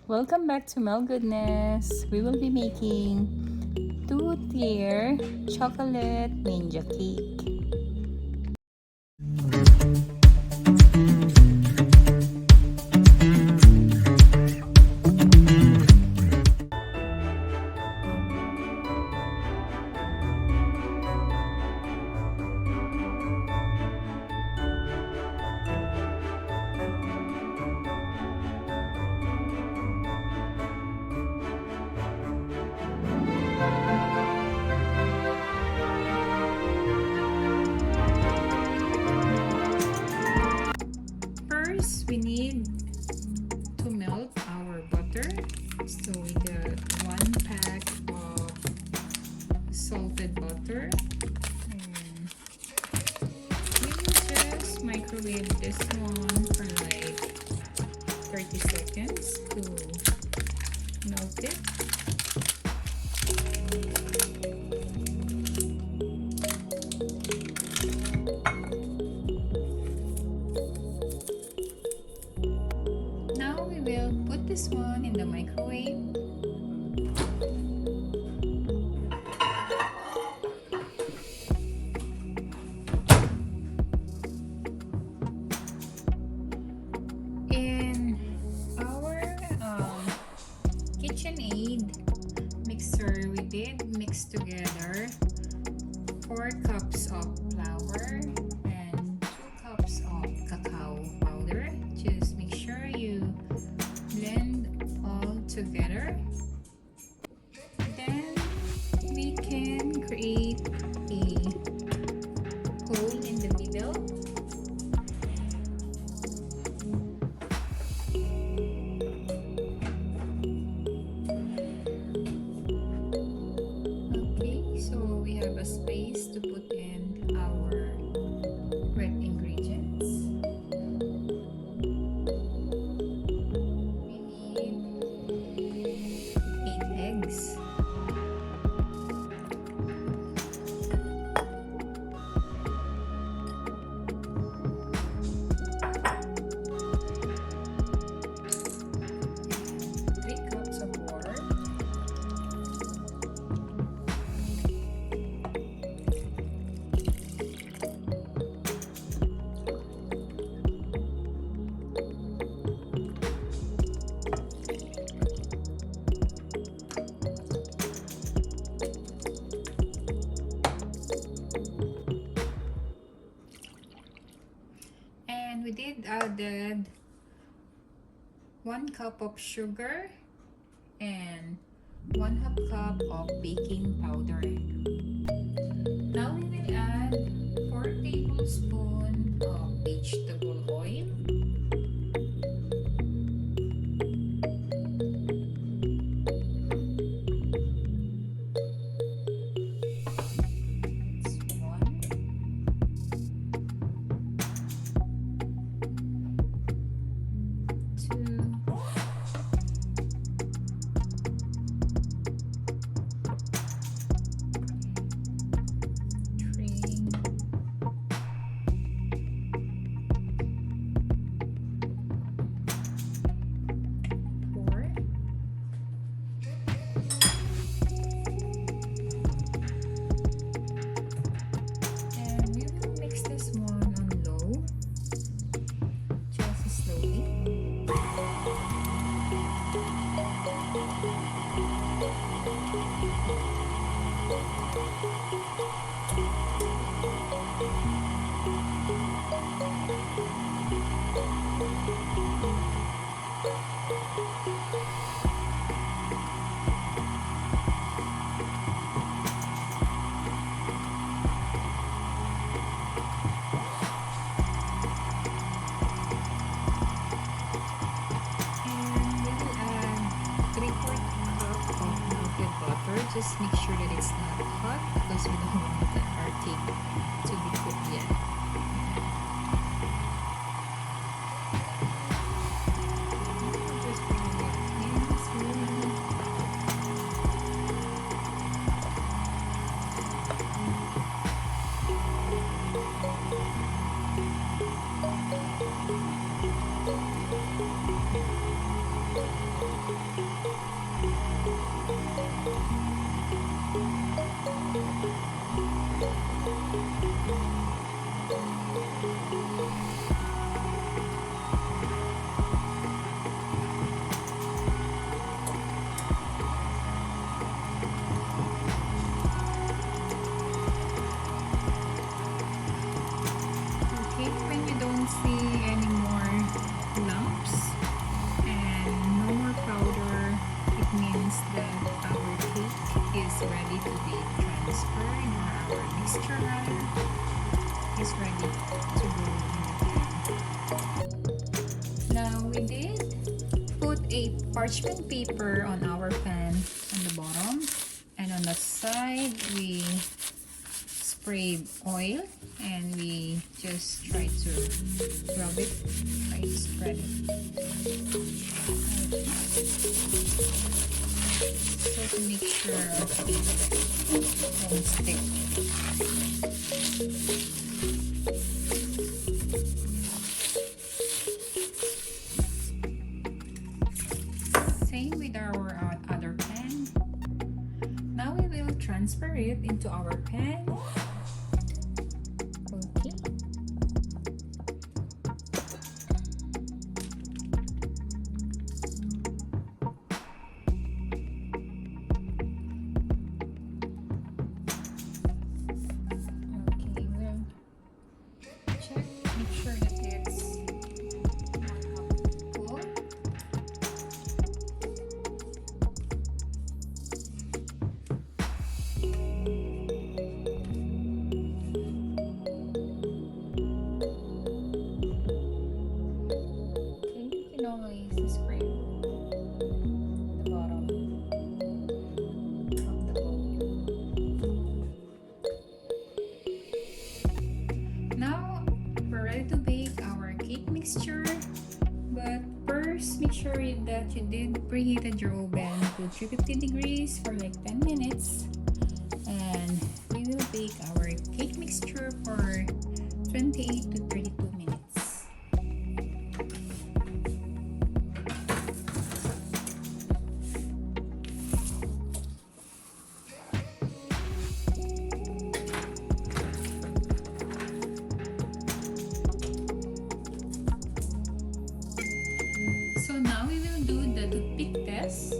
Welcome back to Mel Goodness. We will be making two-tier chocolate ninja cake. First, we need to melt our butter. So we got 1 pack of salted butter. And we will just microwave this one for like 30 seconds to melt it. Now we will put this one in the microwave. In our KitchenAid mixer, we did mix together 4 cups of flour and 2 cups of cacao powder. Just make sure you blend all together. Then we can create a hole in the middle. Okay, so we have a space to put in our wet ingredients. We need 8 eggs. And 3 cups of water. And we did added 1 cup of sugar and 1/2 cup of baking powder. Now we will add 4 tablespoons of vegetable oil. That's 1. 2. 3. 4. And we will mix this one on low, just slowly. And we will add 3/4 cup of melted butter. Just make sure that it's not hot because we don't want our cake to be cooked yet. Just bring it in slowly. to be transferred, or our mixture rather, is ready to go in the pan. Now we did put a parchment paper on our pan on the bottom, and on the side we sprayed oil, and we just try to rub it, try to spread it. So to make sure our cake won't stick. Same with our other pan. Now we will transfer it into our pan. Okay. Check, make sure that it's full. Okay, you can always spray the bottom of the bowl. Now we're ready to bake our cake mixture, but first make sure that you did preheated your oven to 350 degrees for like 10 minutes, and we will bake our cake mixture for 28 to 32 minutes. So now we will do the toothpick test.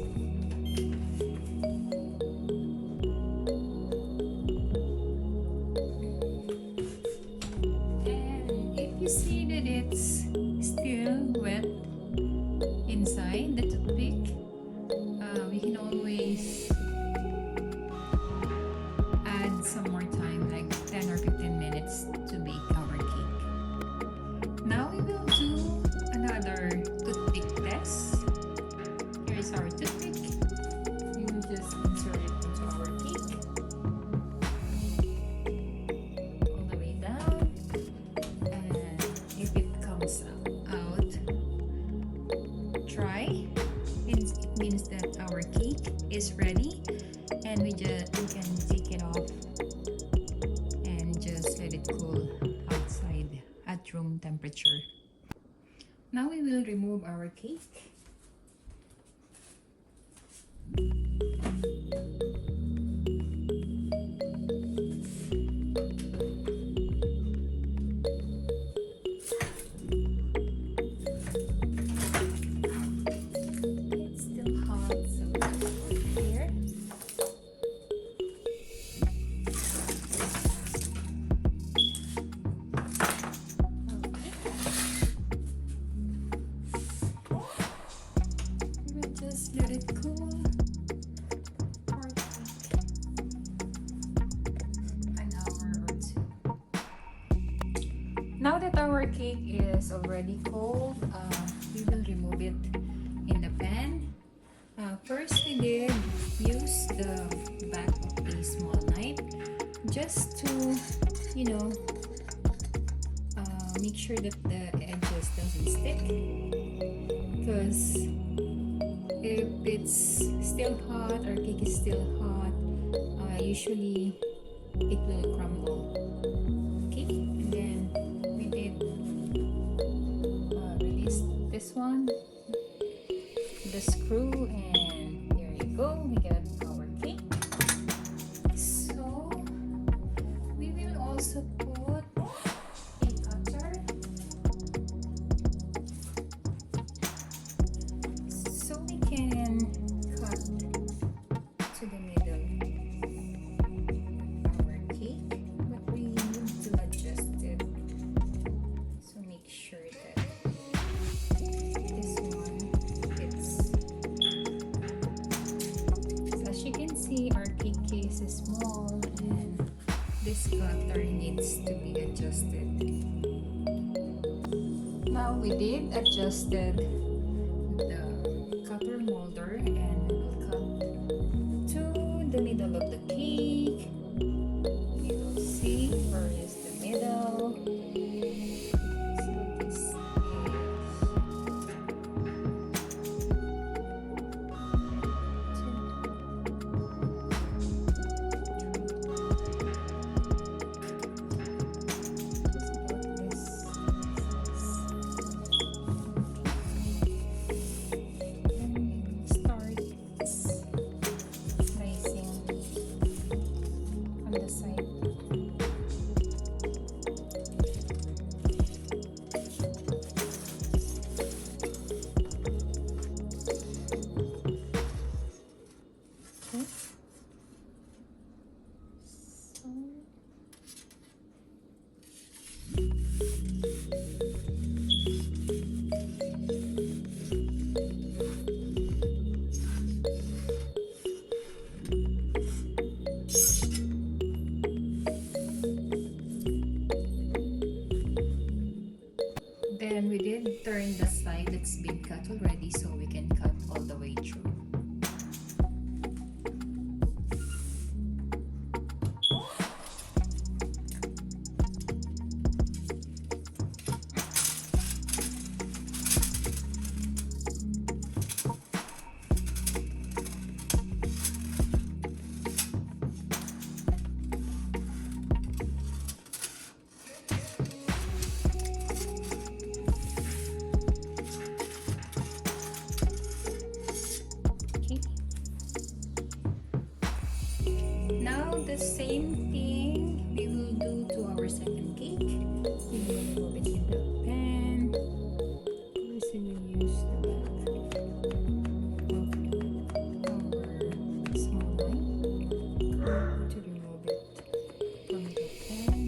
And if you see that it's still wet inside the toothpick, we can always add some more time, like 10 or 15 minutes to bake our cake. Now we will do another toothpick test. Here's our toothpick. We will just insert it into our cake all the way down, and if it comes out dry, it means that our cake is ready, and we can take it off and just let it cool outside at room temperature. Now we will remove our cake. It's still hot, so here. Just let it cool for an hour or two. Now that our cake is already cold, we will remove it in the pan. First, we did use the back of a small knife just to, make sure that the edges doesn't stick, because if it's still hot, our cake is still hot, usually it will crumble. Okay, and then we did release this one, the screw, and there you go, we got our cake. So we will also put a cutter so we can cut to the middle our cake, but we need to adjust it. So make sure that this one fits. So as you can see, our cake case is cutter needs to be adjusted. Now we did adjusted the cutter molder, and we will cut to the middle of the cake. You will see where is the middle. So this is the side. Okay. Then we did turn the side that's been cut already, so we can cut all the way through. Now the same thing we will do to our second cake. We will remove it in the pan. First we will use the back of our small knife to remove it from the pan.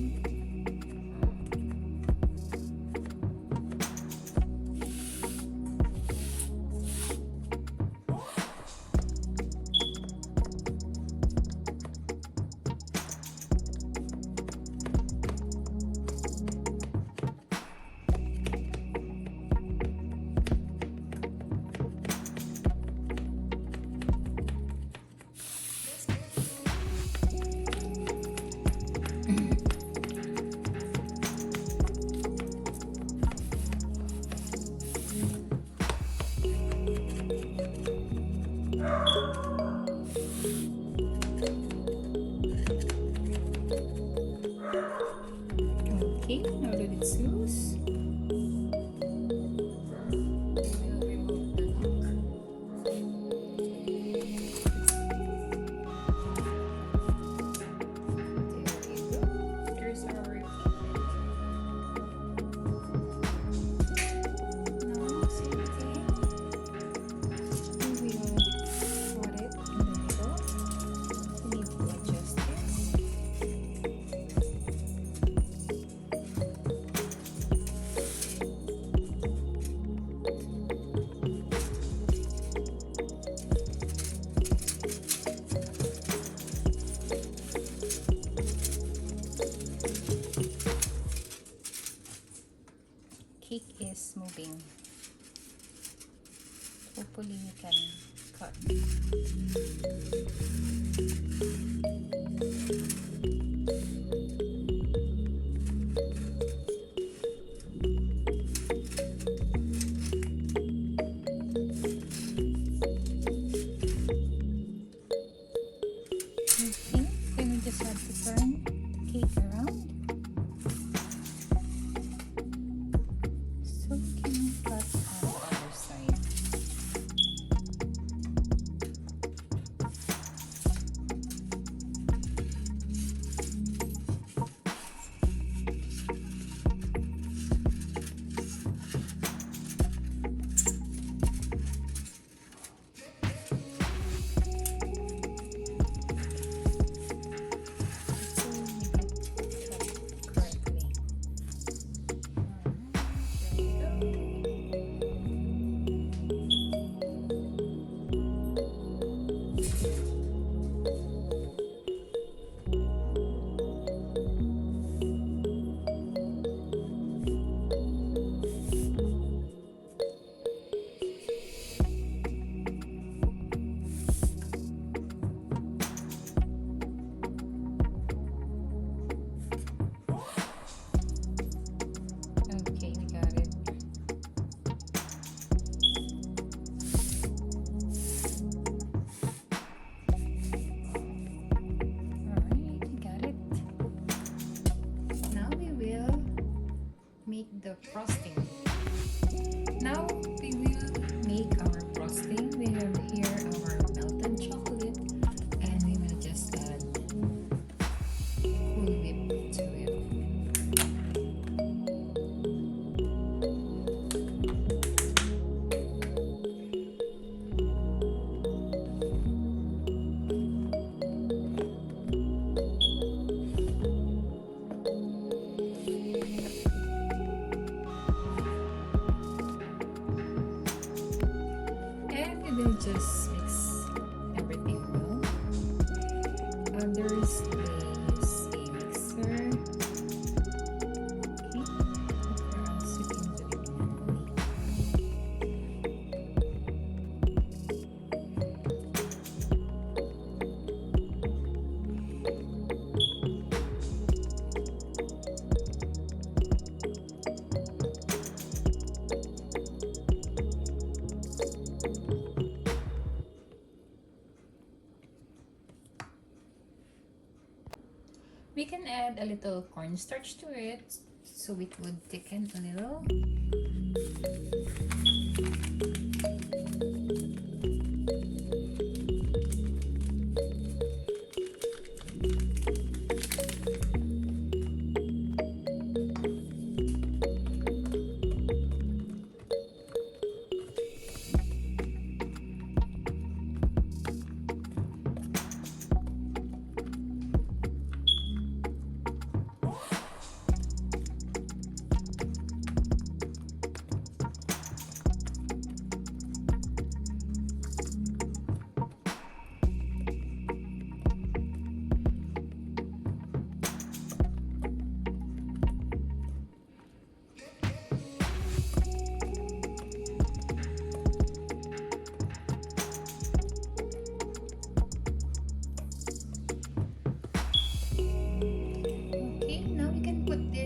Okay, now that it's loose, we'll remove the lock. There you go. There's our cake. Now, same thing. We will put it in the middle. We need to adjust this. Cake is moving. Hopefully you can cut. Okay, then we just have to turn the cake around. So we can cut on the other side. will just mix everything well. Others will use a mixer. Okay, for us we can do it manually. We can add a little cornstarch to it so it would thicken a little.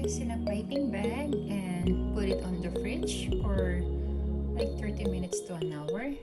In a piping bag and put it on the fridge for like 30 minutes to an hour.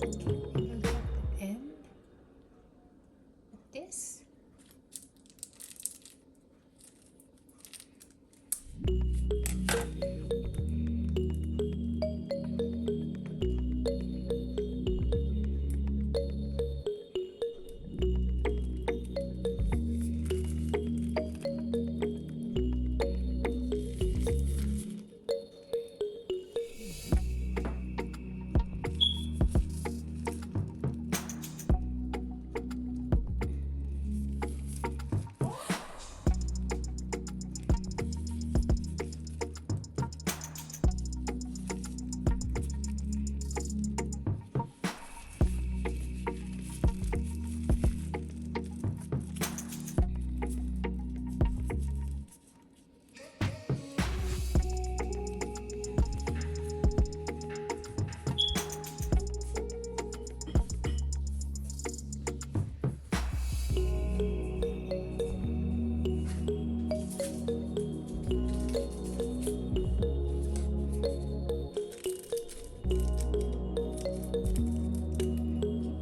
Okay, we will at the end of this.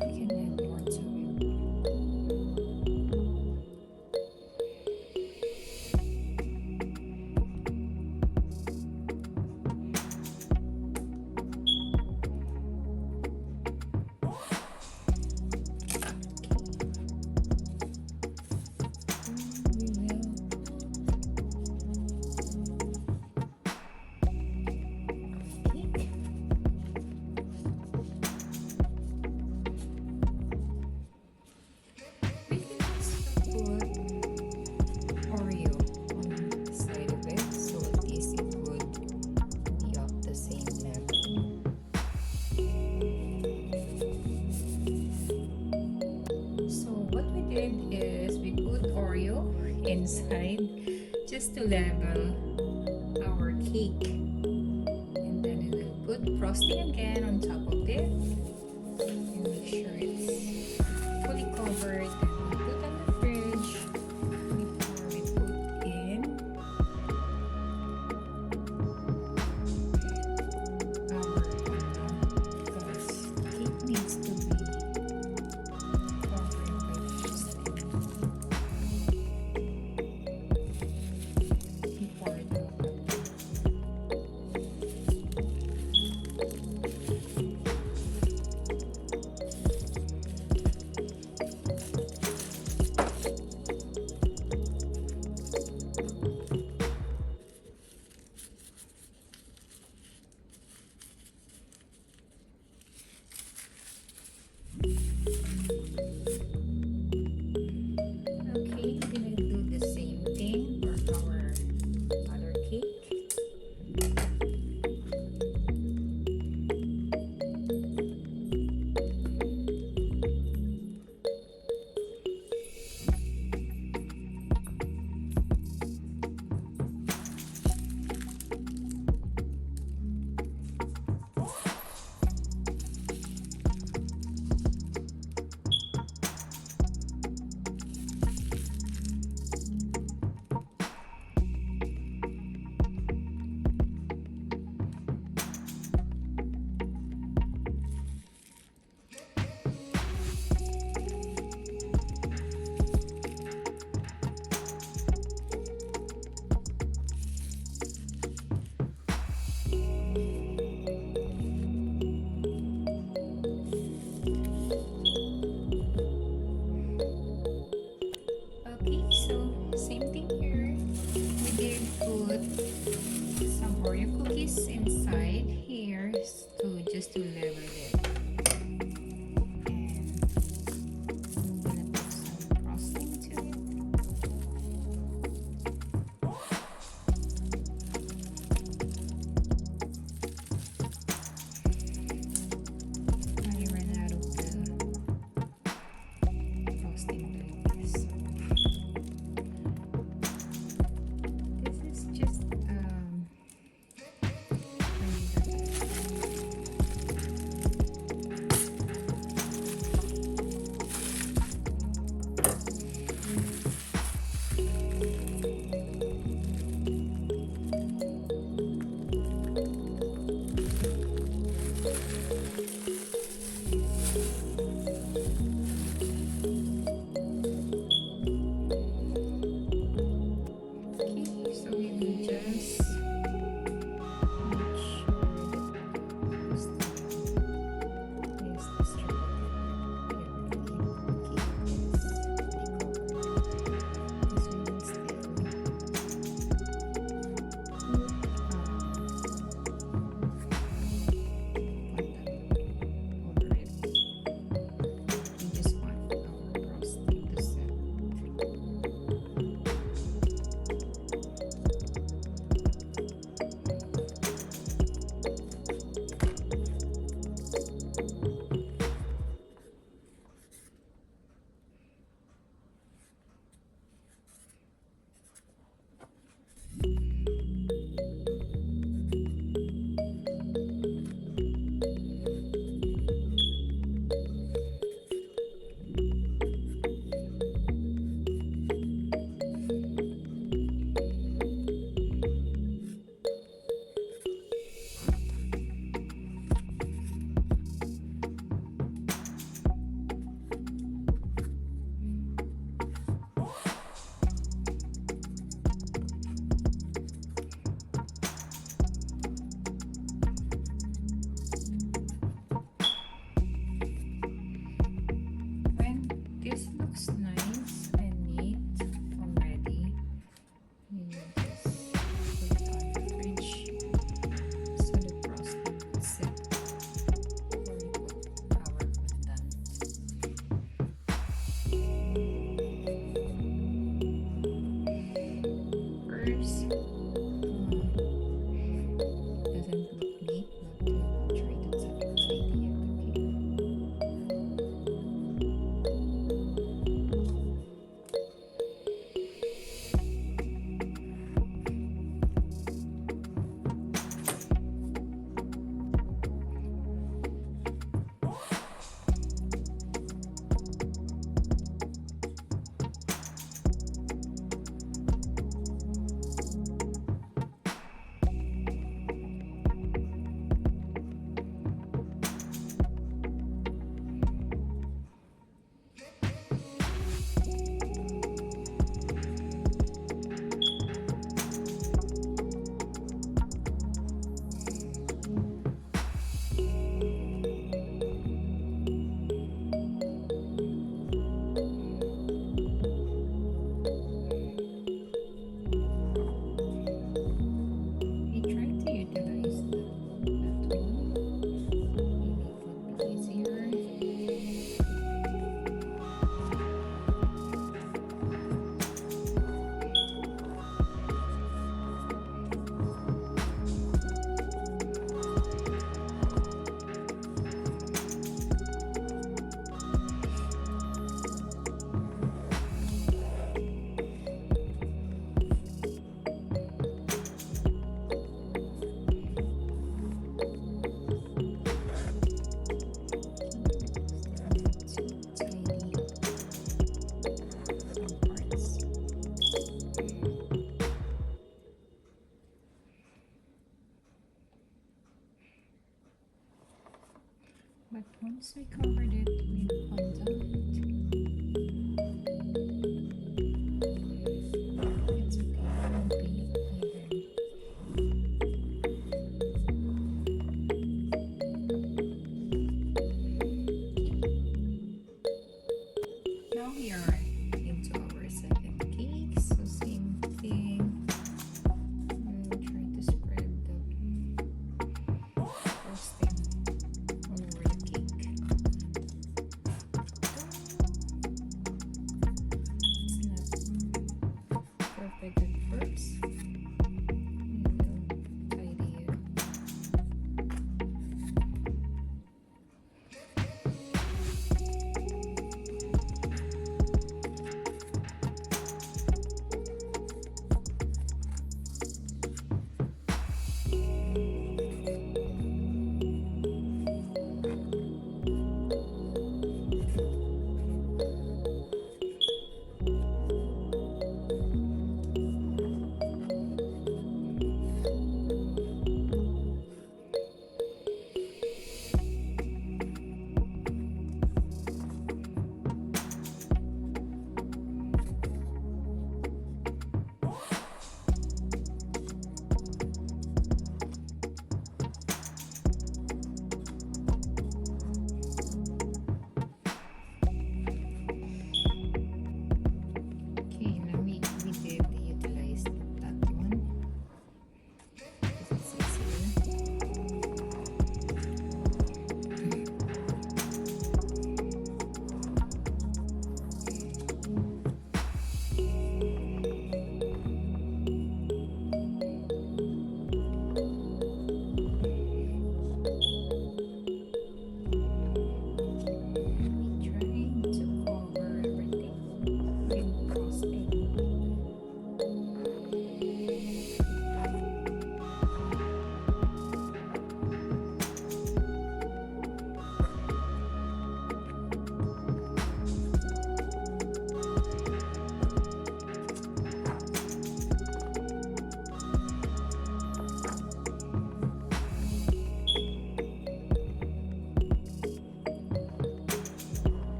We can add more to it. We will cake. We can also put Oreo on the side of it, so at least it would be of the same level. So what we did is we put Oreo inside just to level our cake, and then we will put frosting again on top of it and make sure it's fully covered. We put on the fridge before we put in our fondant, because cake needs to be covered by frosting before it will happen. Okay, we're gonna do the same thing for our other cake. Okay, so same thing here. We did put some Oreo cookies inside here to just to level it. And I'm gonna put some frosting to it. I ran out of the frosting like this. This is just Once we covered it with fondant, it's okay, it won't be even. Now we are into our second cake, so same thing. We'll try to spread the frosting all over the cake. It's not perfect at first. We will tidy it. Okay, now we did utilize that one because it's easier. We trying to cover everything with frosting.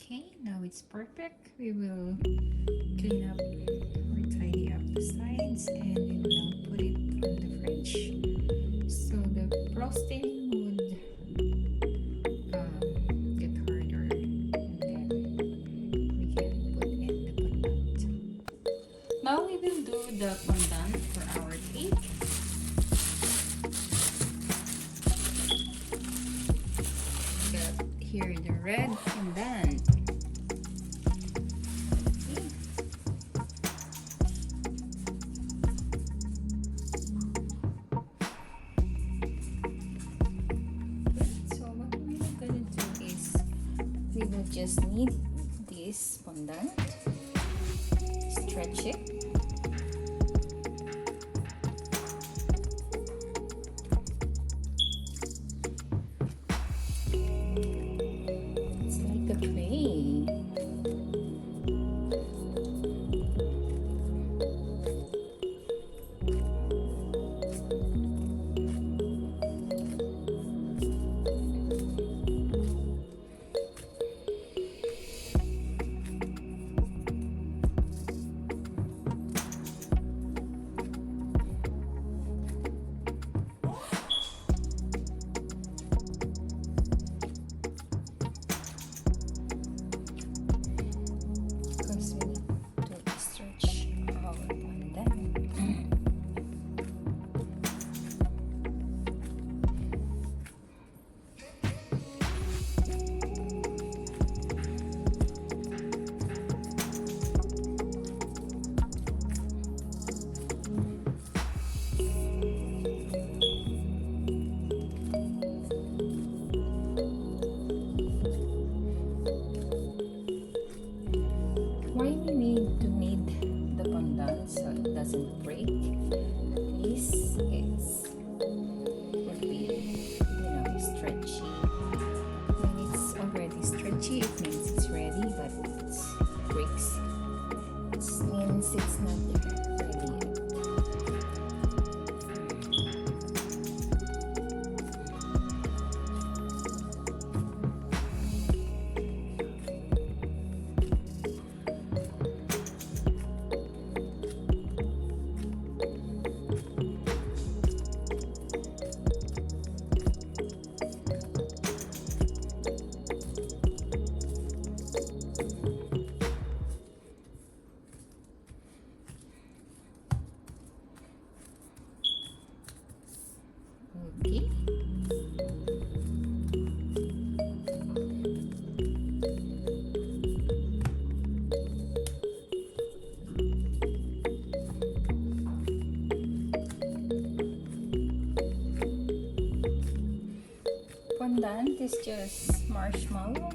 Okay, now it's perfect. We will clean up or tidy up the sides and we will put it on the fridge. So the frosting would get harder and then we can put in the fondant. Now we will do the fondant for our cake. Got here the red fondant. So what we're gonna do is we will just need this fondant, stretch it, it's like a clay. fondant is just marshmallow.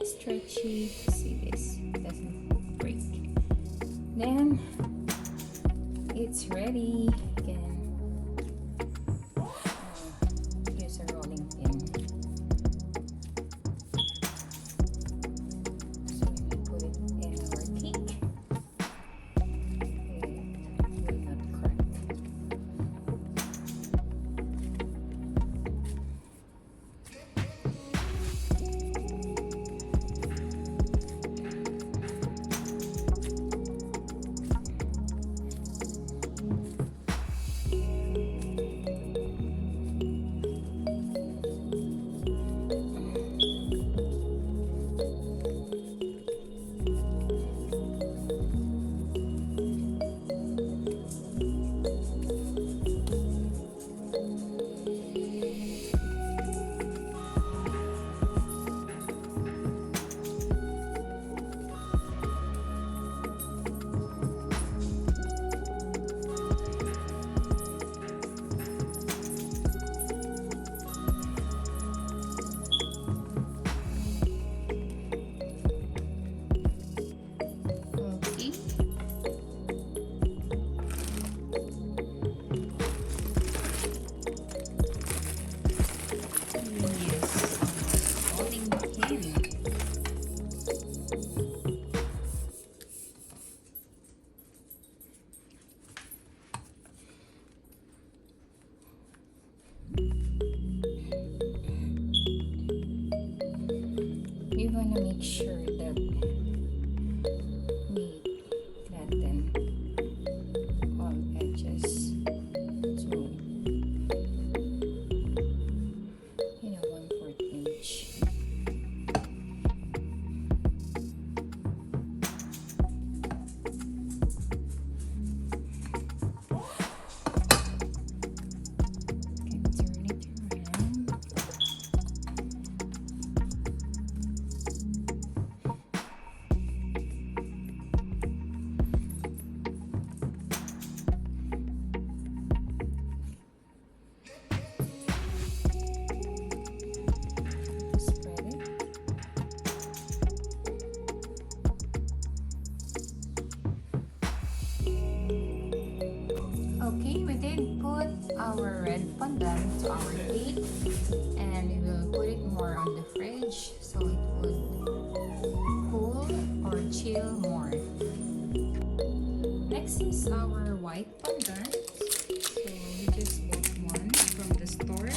Stretchy. See this? It doesn't break. Then it's ready. You can use a rolling pin. So when we put it in our cake, it will not crack. You want to make sure that we flatten all edges to 1/4 inch. Okay, we did put our red fondant to our cake, and we will put it more on the fridge so it would cool or chill more. Next is our white fondant. So we just bought one from the store.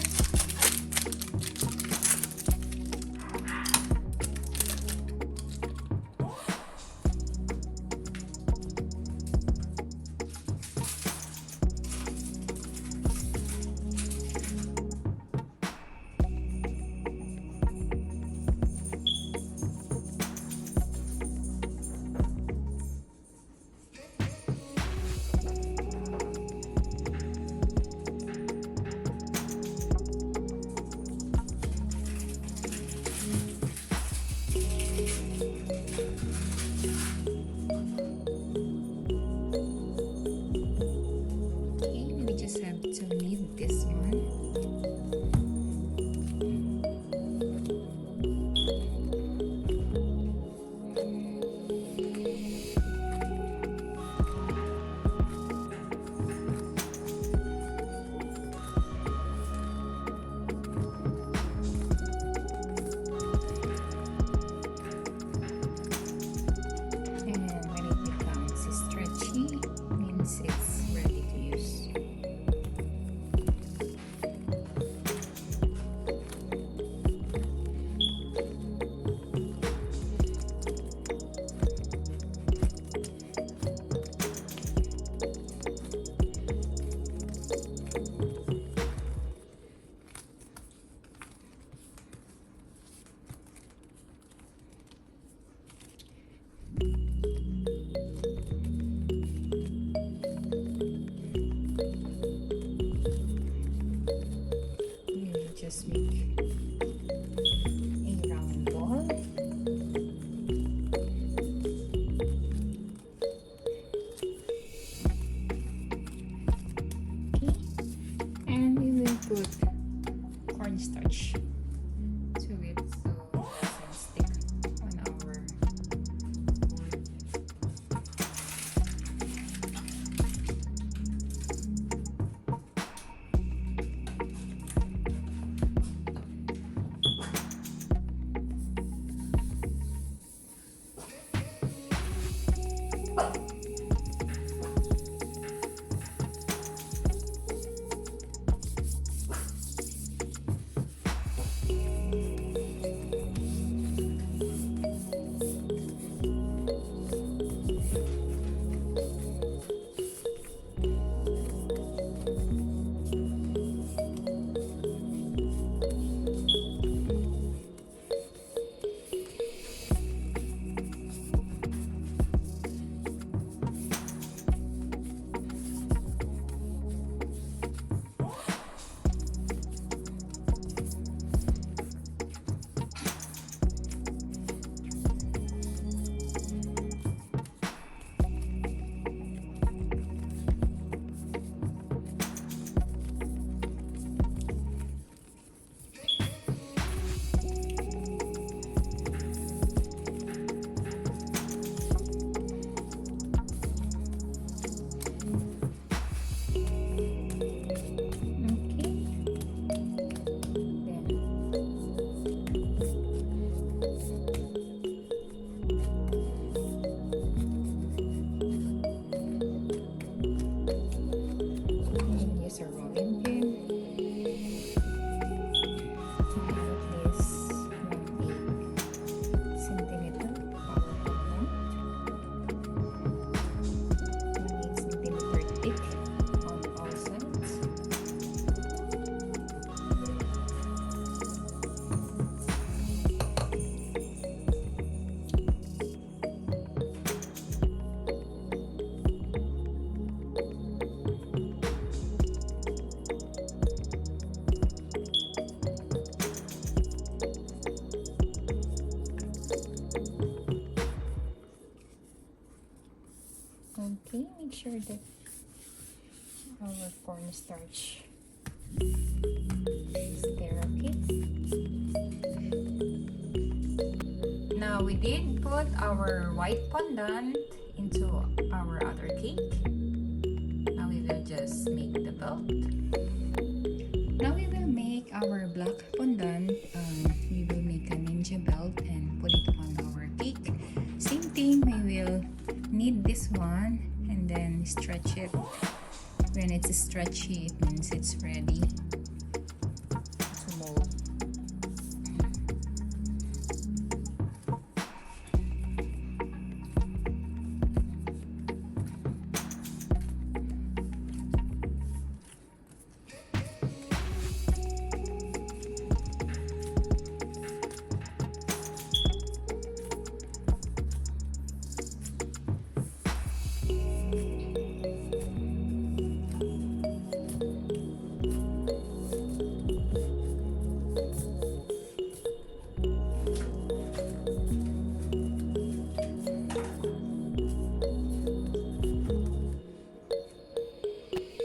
Okay, make sure that our cornstarch is there, okay? Now we did put our white fondant into our other cake. Now we will just make the belt. Now we will make our black fondant. We will make a ninja belt and put it on our cake. Same thing, we will knead this one and then stretch it. When it's stretchy, it means it's ready to mold.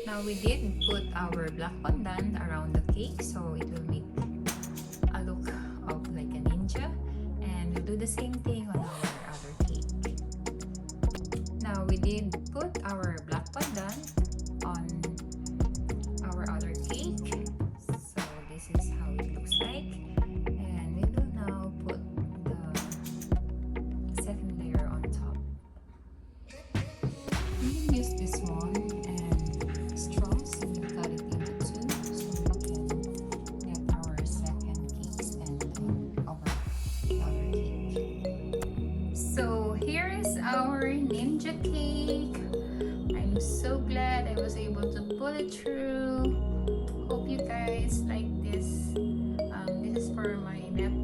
Now we did put our black fondant around the cake, so it will make a look of like a ninja, and we'll do the same thing on our other cake. Now we did put our black fondant on our other cake, so this is how it looks like, and we will now put the second layer on top. We can use this one and straws and we cut it into two so we can get our second cake stand over the other cake. So here is our ninja cake. I'm so glad I was able to pull it through. Hope you guys like this. This is for my nephew.